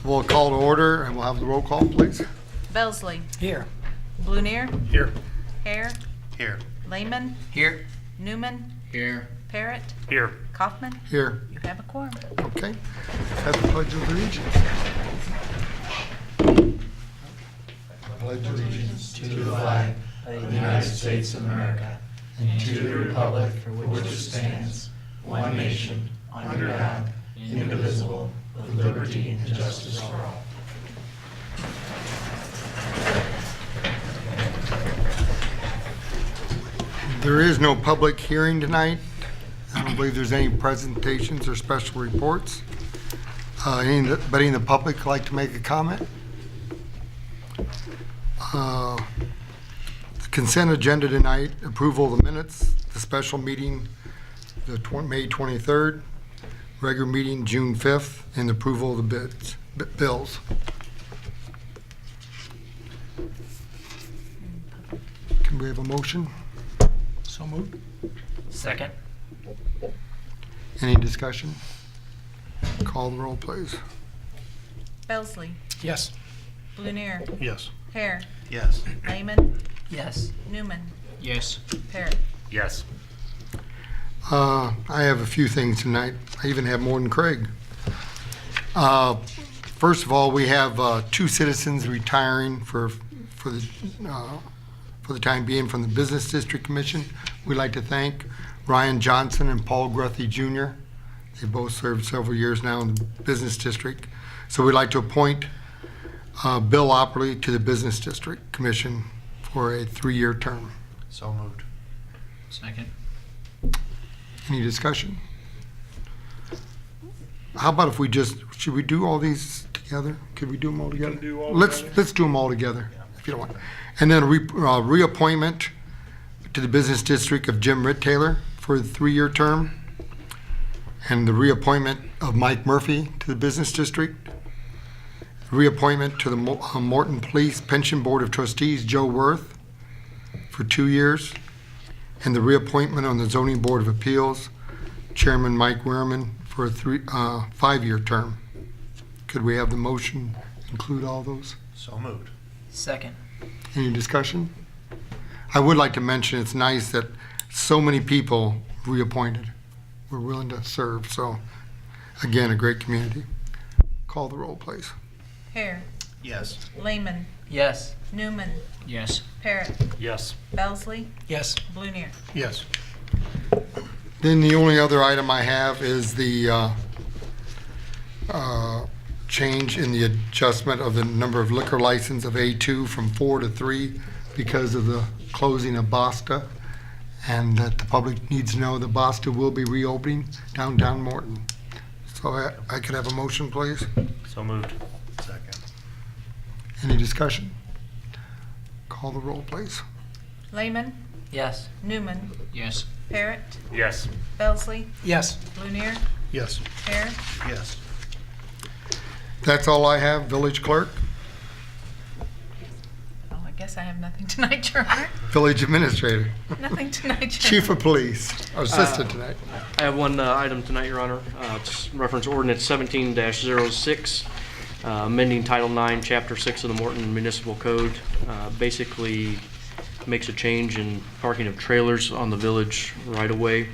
We'll call to order and we'll have the roll call, please. Belsley. Here. Blunier. Here. Hare. Here. Lehman. Here. Newman. Here. Parrott. Here. Kaufman. Here. You have a quorum. Okay. Have the pledge of allegiance. Pledge allegiance to the flag of the United States of America and to the republic for which it stands, one nation, under God, indivisible, with liberty and justice for all. There is no public hearing tonight. I don't believe there's any presentations or special reports. Anybody in the public like to make a comment? The consent agenda tonight, approval of the minutes, the special meeting, May 23rd, regular meeting, June 5th, and approval of the bills. Can we have a motion? So moved. Second. Any discussion? Call the roll, please. Belsley. Yes. Blunier. Yes. Hare. Yes. Lehman. Yes. Newman. Yes. Parrott. Yes. I have a few things tonight. I even have more than Craig. First of all, we have two citizens retiring for the time being from the Business District Commission. We'd like to thank Ryan Johnson and Paul Gruthy Jr. They both served several years now in the Business District. So we'd like to appoint Bill Opperly to the Business District Commission for a 3-year term. So moved. Second. Any discussion? How about if we should we do all these together? Could we do them all together? Let's do them all together, if you don't want. And then reappointment to the Business District of Jim Ritt-Taylor for a 3-year term. And the reappointment of Mike Murphy to the Business District. Reappointment to the Morton Police Pension Board of Trustees, Joe Worth, for 2 years. And the reappointment on the Zoning Board of Appeals, Chairman Mike Wehrman, for a 5-year term. Could we have the motion include all those? So moved. Second. Any discussion? I would like to mention it's nice that so many people reappointed were willing to serve. So, again, a great community. Call the roll, please. Hare. Yes. Lehman. Yes. Newman. Yes. Parrott. Yes. Belsley. Yes. Blunier. Yes. Then the only other item I have is the change in the adjustment of the number of liquor license of A2 from 4 to 3 because of the closing of Basta, and that the public needs to know that Basta will be reopening downtown Morton. So I could have a motion, please? So moved. Second. Any discussion? Call the roll, please. Lehman. Yes. Newman. Yes. Parrott. Yes. Belsley. Yes. Blunier. Yes. Hare. Yes. That's all I have, Village Clerk. Oh, I guess I have nothing tonight, Your Honor. Village Administrator. Nothing tonight, Your Chief of Police, or Assistant tonight. I have one item tonight, Your Honor. It's reference ordinance 17-06, amending Title 9, Chapter 6 of the Morton Municipal Code. Basically makes a change in parking of trailers on the village right-of-way.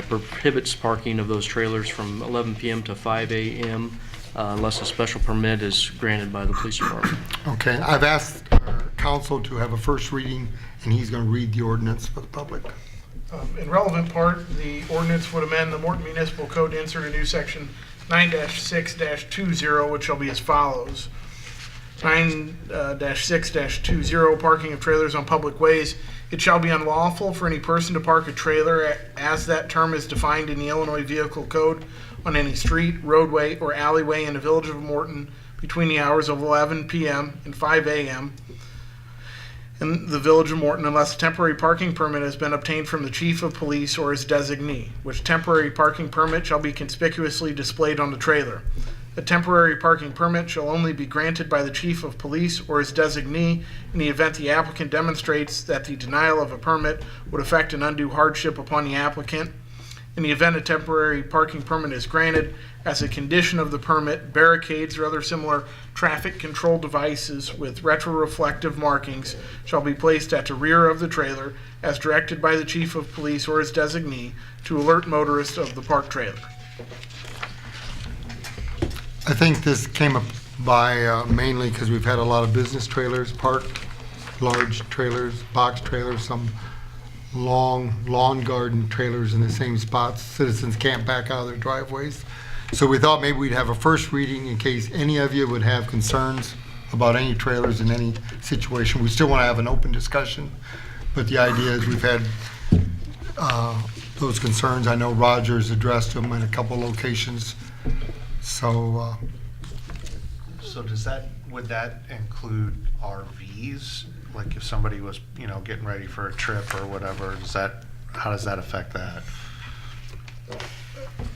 Prohibits parking of those trailers from 11 p.m. to 5 a.m. Unless a special permit is granted by the police department. Okay, I've asked our council to have a first reading, and he's going to read the ordinance for the public. In relevant part, the ordinance would amend the Morton Municipal Code to insert a new section 9-6-20, which shall be as follows. 9-6-20, parking of trailers on public ways. It shall be unlawful for any person to park a trailer as that term is defined in the Illinois Vehicle Code on any street, roadway, or alleyway in the village of Morton between the hours of 11 p.m. and 5 a.m. in the village of Morton unless a temporary parking permit has been obtained from the chief of police or his designee, which temporary parking permit shall be conspicuously displayed on the trailer. A temporary parking permit shall only be granted by the chief of police or his designee in the event the applicant demonstrates that the denial of a permit would affect an undue hardship upon the applicant, In the event a temporary parking permit is granted, as a condition of the permit, barricades or other similar traffic control devices with retroreflective markings shall be placed at the rear of the trailer as directed by the chief of police or his designee to alert motorists of the parked trailer. I think this came up by mainly because we've had a lot of business trailers parked, large trailers, box trailers, some long lawn garden trailers in the same spots. Citizens can't back out of their driveways. So we thought maybe we'd have a first reading in case any of you would have concerns about any trailers in any situation. We still want to have an open discussion, but the idea is we've had those concerns. I know Roger's addressed them in a couple locations. So So would that include RVs? Like if somebody was, getting ready for a trip or whatever, how does that affect that?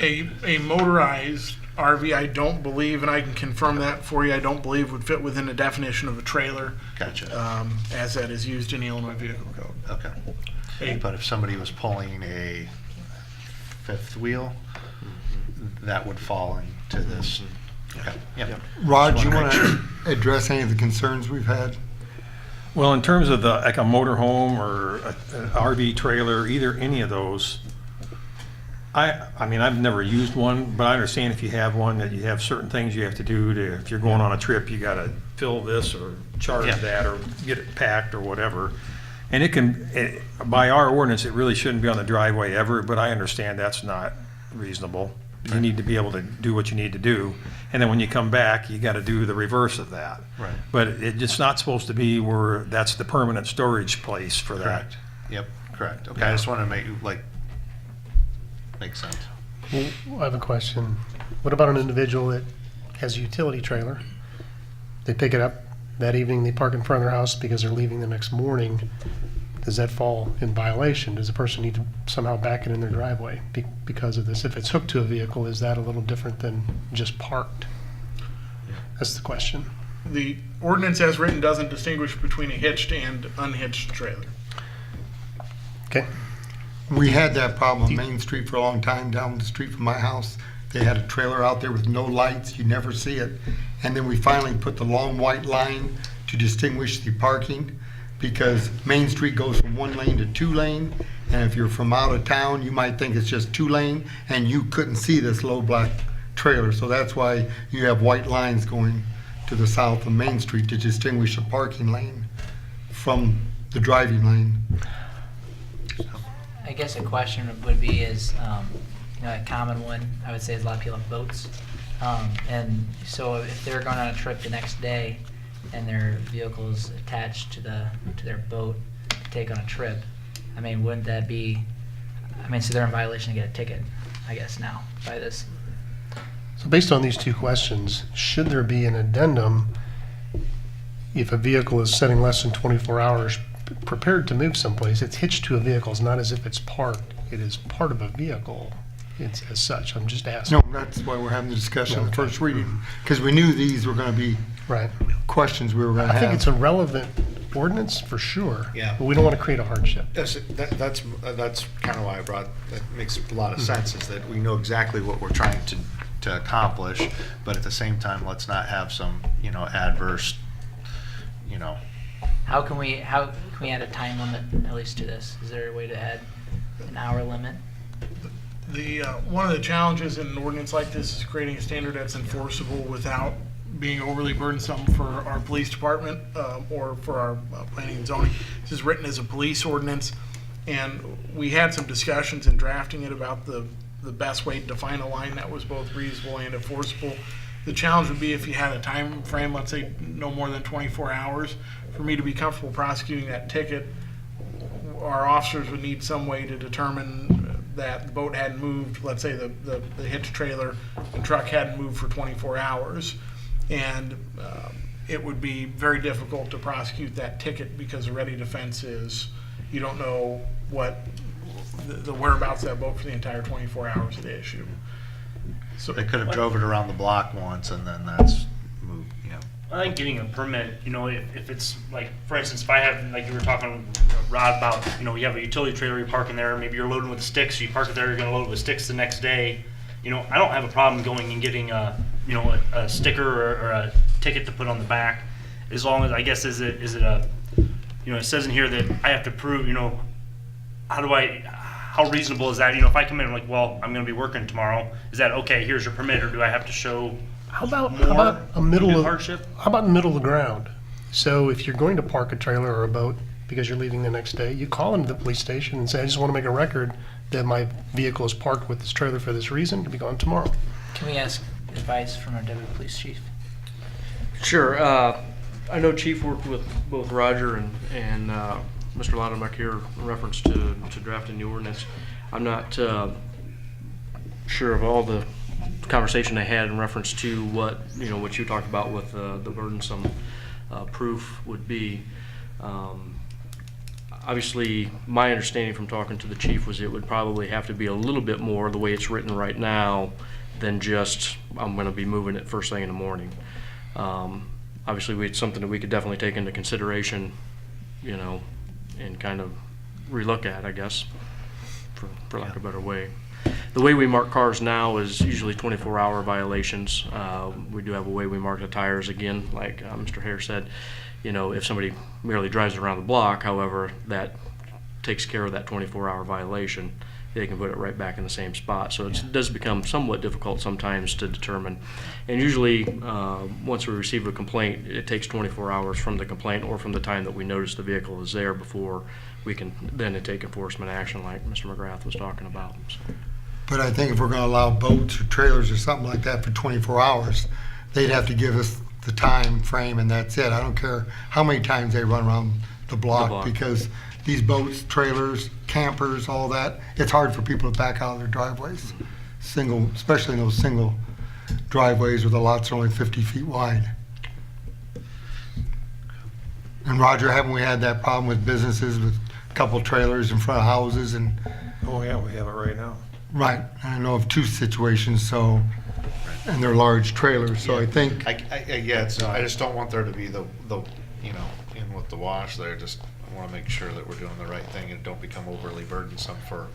A motorized RV, I don't believe, and I can confirm that for you, I don't believe would fit within the definition of a trailer Gotcha. as that is used in the Illinois Vehicle Code. Okay. But if somebody was pulling a fifth wheel, that would fall into this. Okay. Yep. Rod, you want to address any of the concerns we've had? Well, in terms of like a motorhome or an RV trailer, any of those, I mean, I've never used one, but I understand if you have one, that you have certain things you have to do if you're going on a trip, you gotta fill this or charge that or get it packed or whatever. And by our ordinance, it really shouldn't be on the driveway ever, but I understand that's not reasonable. You need to be able to do what you need to do. And then when you come back, you gotta do the reverse of that. Right. But it's not supposed to be where that's the permanent storage place for that. Correct. Yep, correct. Okay, I just want to make sense. Well, I have a question. What about an individual that has a utility trailer? They pick it up that evening, they park in front of their house because they're leaving the next morning. Does that fall in violation? Does the person need to somehow back it in their driveway because of this? If it's hooked to a vehicle, is that a little different than just parked? That's the question. The ordinance as written doesn't distinguish between a hitched and unhitched trailer. Okay. We had that problem on Main Street for a long time, down the street from my house. They had a trailer out there with no lights, you never see it. And then we finally put the long white line to distinguish the parking, because Main Street goes from 1 lane to 2 lane, and if you're from out of town, you might think it's just 2 lane, and you couldn't see this low black trailer. So that's why you have white lines going to the south of Main Street to distinguish a parking lane from the driving lane. I guess a question would be is, a common one, I would say, is a lot of people have boats. And so if they're going on a trip the next day and their vehicle's attached to their boat to take on a trip, I mean, wouldn't that be, so they're in violation to get a ticket, I guess, now by this. So based on these two questions, should there be an addendum if a vehicle is sitting less than 24 hours prepared to move someplace? It's hitched to a vehicle. It's not as if it's parked. It is part of a vehicle. It's as such. I'm just asking. No, that's why we're having the discussion on the first reading, because we knew these were going to be Right. questions we were going to I have. think it's a relevant ordinance for sure. Yeah. But we don't want to create a hardship. That's kind of why that makes a lot of sense, is that we know exactly what we're trying to accomplish, but at the same time, let's not have some, adverse, How can we add a time limit at least to this? Is there a way to add an hour limit? The one of the challenges in an ordinance like this is creating a standard that's enforceable without being overly burdensome for our police department or for our planning and zoning. This is written as a police ordinance, and we had some discussions in drafting it about the best way to define a line that was both reasonable and enforceable. The challenge would be if you had a time frame, let's say no more than 24 hours, for me to be comfortable prosecuting that ticket, our officers would need some way to determine that the boat hadn't moved, let's say the hitch trailer and truck hadn't moved for 24 hours. And it would be very difficult to prosecute that ticket because the ready defense is you don't know what the whereabouts of that boat for the entire 24 hours of the issue. So they could have drove it around the block once and then that's moved, I think getting a permit, if it's like, for instance, if I have, like you were talking, Rod, about, you have a utility trailer, you're parking there, maybe you're loading with sticks, you park it there, you're gonna load with sticks the next day. I don't have a problem going and getting a sticker or a ticket to put on the back, as long as, I guess, is it a, it says in here that I have to prove, how reasonable is that? If I come in and I'm like, well, I'm gonna be working tomorrow, is that okay, here's your permit, or do I have to show How about more a middle of hardship? How about middle of the ground? So if you're going to park a trailer or a boat because you're leaving the next day, you call into the police station and say, I just want to make a record that my vehicle is parked with this trailer for this reason, to be gone tomorrow. Can we ask advice from our deputy police chief? Sure. I know Chief worked with both Roger and Mr. Laudenbach here in reference to drafting the ordinance. I'm not sure of all the conversation they had in reference to what you talked about with the burdensome proof would be. Obviously, my understanding from talking to the chief was it would probably have to be a little bit more the way it's written right now than just I'm going to be moving it first thing in the morning. Obviously, it's something that we could definitely take into consideration, and kind of relook at, I guess, for lack of a better way. The way we mark cars now is usually 24-hour violations. We do have a way we mark the tires, again, like Mr. Hare said. If somebody merely drives around the block, however, that takes care of that 24-hour violation. They can put it right back in the same spot. So it does become somewhat difficult sometimes to determine. And usually, once we receive a complaint, it takes 24 hours from the complaint or from the time that we notice the vehicle is there before we can then take enforcement action like Mr. McGrath was talking about. So. But I think if we're gonna allow boats or trailers or something like that for 24 hours, they'd have to give us the time frame and that's it. I don't care how many times they run around the block. Because these boats, trailers, campers, all that, it's hard for people to back out of their driveways. Especially in those single driveways where the lots are only 50 feet wide. And Roger, haven't we had that problem with businesses with a couple trailers in front of houses and? Oh, yeah, we have it right now. Right, I know of two situations, and they're large trailers, so I think. I just don't want there to be the in with the wash there, just I want to make sure that we're doing the right thing and don't become overly burdensome for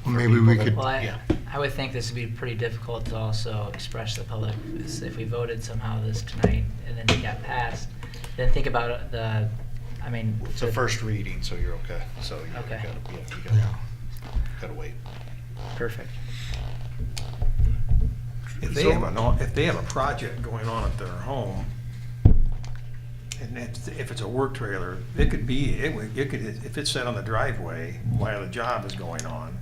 Maybe we could. Well, I would think this would be pretty difficult to also express to the public. If we voted somehow this tonight and then it got passed, then think about It's a first reading, so you're okay. So you Okay. gotta wait. Perfect. If they have a project going on at their home, and if it's a work trailer, it could if it's set on the driveway while the job is going on.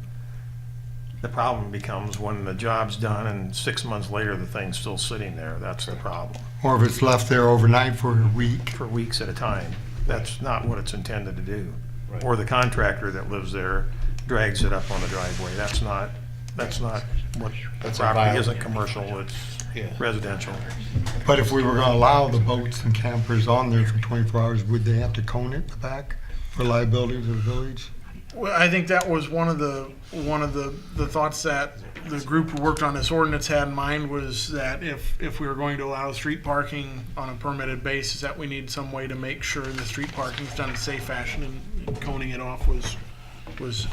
The problem becomes when the job's done and 6 months later the thing's still sitting there. That's the problem. Or if it's left there overnight for a week. For weeks at a time. That's not what it's intended to do. Right. Or the contractor that lives there drags it up on the driveway. That's not what, the property isn't commercial, it's residential. But if we were gonna allow the boats and campers on there for 24 hours, would they have to cone it in the back for liability to the village? Well, I think that was one of the thoughts that the group who worked on this ordinance had in mind, was that if we were going to allow street parking on a permitted basis, that we need some way to make sure the street parking is done in a safe fashion, and coning it off was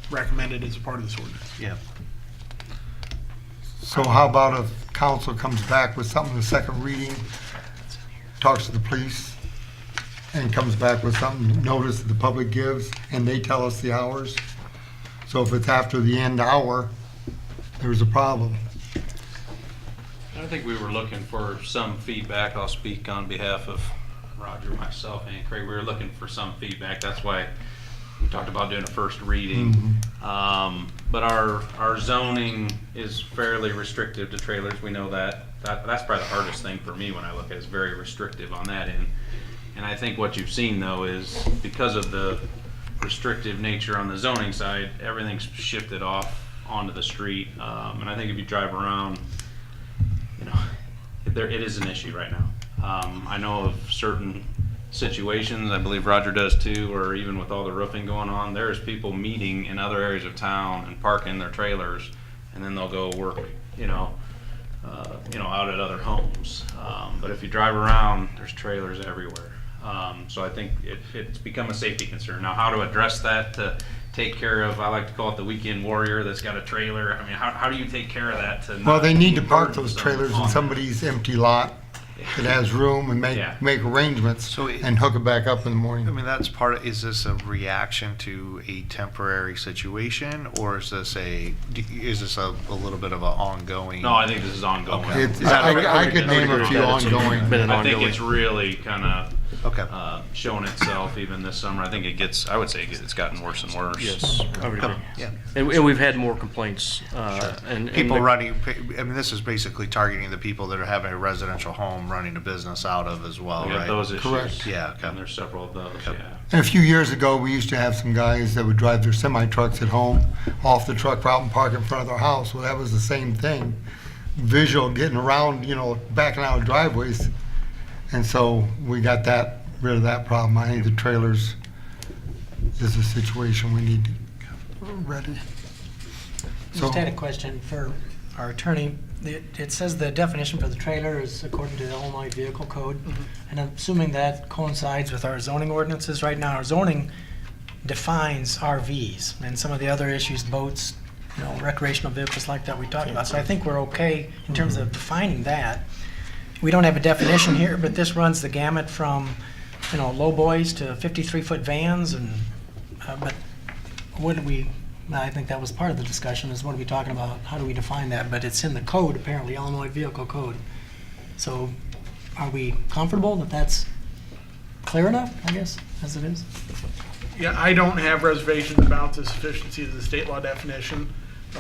recommended as a part of this ordinance. Yeah. So how about if council comes back with something, the second reading, talks to the police, and comes back with something, notice that the public gives, and they tell us the hours? So if it's after the end hour, there's a problem. I think we were looking for some feedback. I'll speak on behalf of Roger, myself, and Craig. We were looking for some feedback. That's why we talked about doing a first reading. But our zoning is fairly restrictive to trailers. We know that. That's probably the hardest thing for me when I look at it. It's very restrictive on that end. And I think what you've seen though is because of the restrictive nature on the zoning side, everything's shifted off onto the street. And I think if you drive around, it is an issue right now. I know of certain situations, I believe Roger does too, or even with all the roofing going on, there's people meeting in other areas of town and parking their trailers, and then they'll go work, out at other homes. But if you drive around, there's trailers everywhere. So I think it's become a safety concern. Now, how to address that to take care of, I like to call it the weekend warrior that's got a trailer. I mean, how do you take care of that to not Well, they need to be park those burdensome trailers in on them? somebody's empty lot that has room and Yeah. make arrangements So it- and hook it back up in the I morning. mean, that's part of, is this a reaction to a temporary situation, or is this a little bit of an ongoing? No, I think this is ongoing. It's- I could name a few ongoing. Been an I think ongoing. it's really kind of Okay. shown itself even this summer. I think I would say it's gotten worse and worse. Yes, I would agree. Yeah. And we've had more complaints. And People the- running, I mean, this is basically targeting the people that are having a residential home running a business out of as well, We got right? those issues. Correct. Yeah, okay. And there's several of those, Okay. yeah. And a few years ago, we used to have some guys that would drive their semi-trucks at home, off the truck route and park in front of their house. Well, that was the same thing. Visual, getting around, backing out of driveways. And so we got rid of that problem. I think the trailers is a situation we need to ready. Just had a question for our attorney. It says the definition for the trailer is according to the Illinois Vehicle Code, and I'm assuming that coincides with our zoning ordinances. Right now, our zoning defines RVs and some of the other issues, boats, recreational vehicles like that we talked about. So I think we're okay in terms of defining that. We don't have a definition here, but this runs the gamut from, low boys to 53-foot vans, and but what do we? I think that was part of the discussion, is what are we talking about? How do we define that? But it's in the code, apparently, Illinois Vehicle Code. So are we comfortable that that's clear enough, I guess, as it is? Yeah, I don't have reservations about the sufficiency of the state law definition.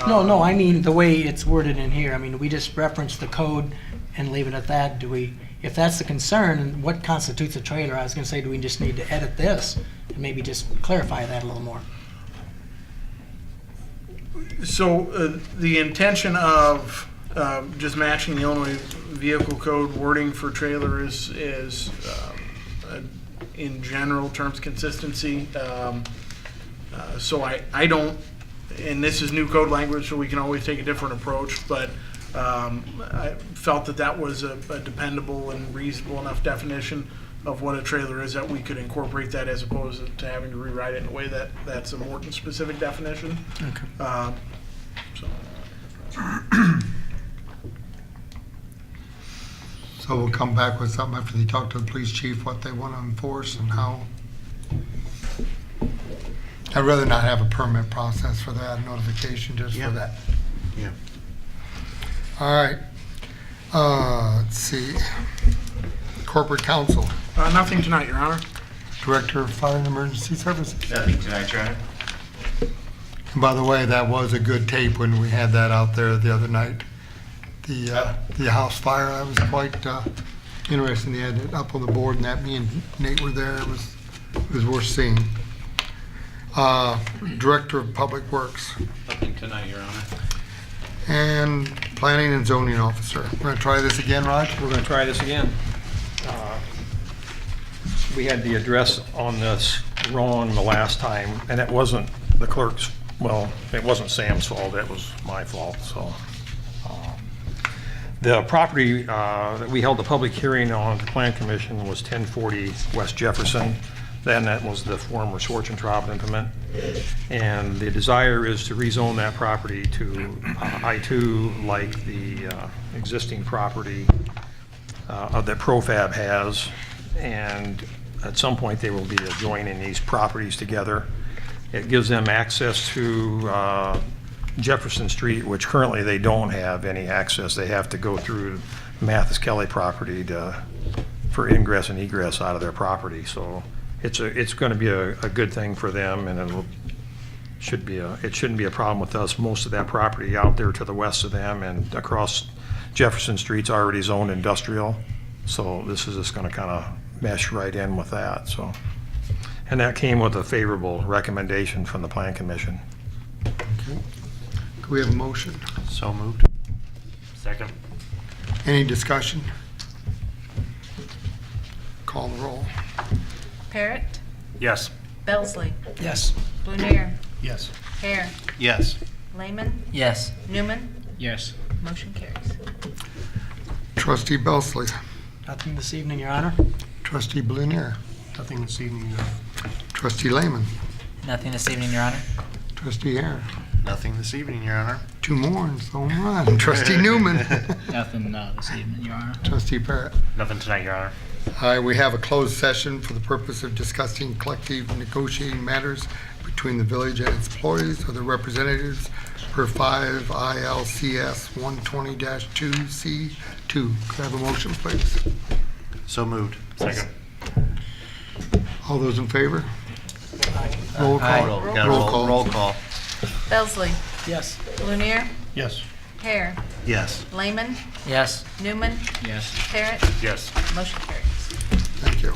No, I mean the way it's worded in here. I mean, we just reference the code and leave it at that. Do we, if that's the concern, what constitutes a trailer? I was gonna say, do we just need to edit this and maybe just clarify that a little more? So the intention of just matching the Illinois Vehicle Code wording for trailer is in general terms consistency. So I don't, and this is new code language, so we can always take a different approach, but I felt that was a dependable and reasonable enough definition of what a trailer is that we could incorporate that, as opposed to having to rewrite it in a way that's a Morton specific definition. Okay. So. So we'll come back with something after they talk to the police chief, what they want to enforce and how. I'd rather not have a permit process for that, notification just Yeah. for that. Yeah. All right. Let's see. Corporate counsel, Nothing tonight, Your Honor. Director of Fire and Emergency Services. Nothing tonight, Your Honor. And by the way, that was a good tape when we had that out there the other night. The house fire, that was quite interesting. They had it up on the board, and that me and Nate were there. It was worth seeing. Director of Public Works Nothing tonight, Your Honor. and Planning and Zoning Officer. We're gonna try this again, Raj? We're going to try this again. We had the address on this wrong the last time, and it wasn't the clerk's, well, it wasn't Sam's fault, it was my fault, so. The property that we held the public hearing on at the Plan Commission was 1040 West Jefferson. Then that was the former Schwarzentraub implement. And the desire is to rezone that property to I-2 like the existing property that Profab has. And at some point, they will be joining these properties together. It gives them access to Jefferson Street, which currently they don't have any access. They have to go through Mathis Kelly property for ingress and egress out of their property. So it's going to be a good thing for them, and it shouldn't be a problem with us. Most of that property out there to the west of them and across Jefferson Street's already zoned industrial. So this is just going to kind of mesh right in with that. So, and that came with a favorable recommendation from the Plan Commission. Okay. Could we have a motion? So moved. Second. Any discussion? Call the roll. Parrot, Yes. Belsley, Yes. Blunier, Yes. Hare, Yes. Lehman, Yes. Newman, Yes. motion carries. Trustee Belsley. Nothing this evening, Your Honor. Trustee Blunier. Nothing this evening, Your Honor. Trustee Lehman, Nothing this evening, Your Honor. trustee Hare. Nothing this evening, Your Honor. 2 more and it's home run. Trustee Newman, Nothing this evening, Your Honor. trustee Parrott. Nothing tonight, Your Honor. We have a closed session for the purpose of discussing collective negotiating matters between the village and its employees or their representatives per 5 ILCS 120-2C2. Could I have a motion, please? So moved. Second. All those in favor? Roll Aye. call. Got a roll call. Belsley. Yes. Lunier. Yes. Hare. Yes. Lehman. Yes. Newman. Yes. Parrott. Yes. Motion carries. Thank you.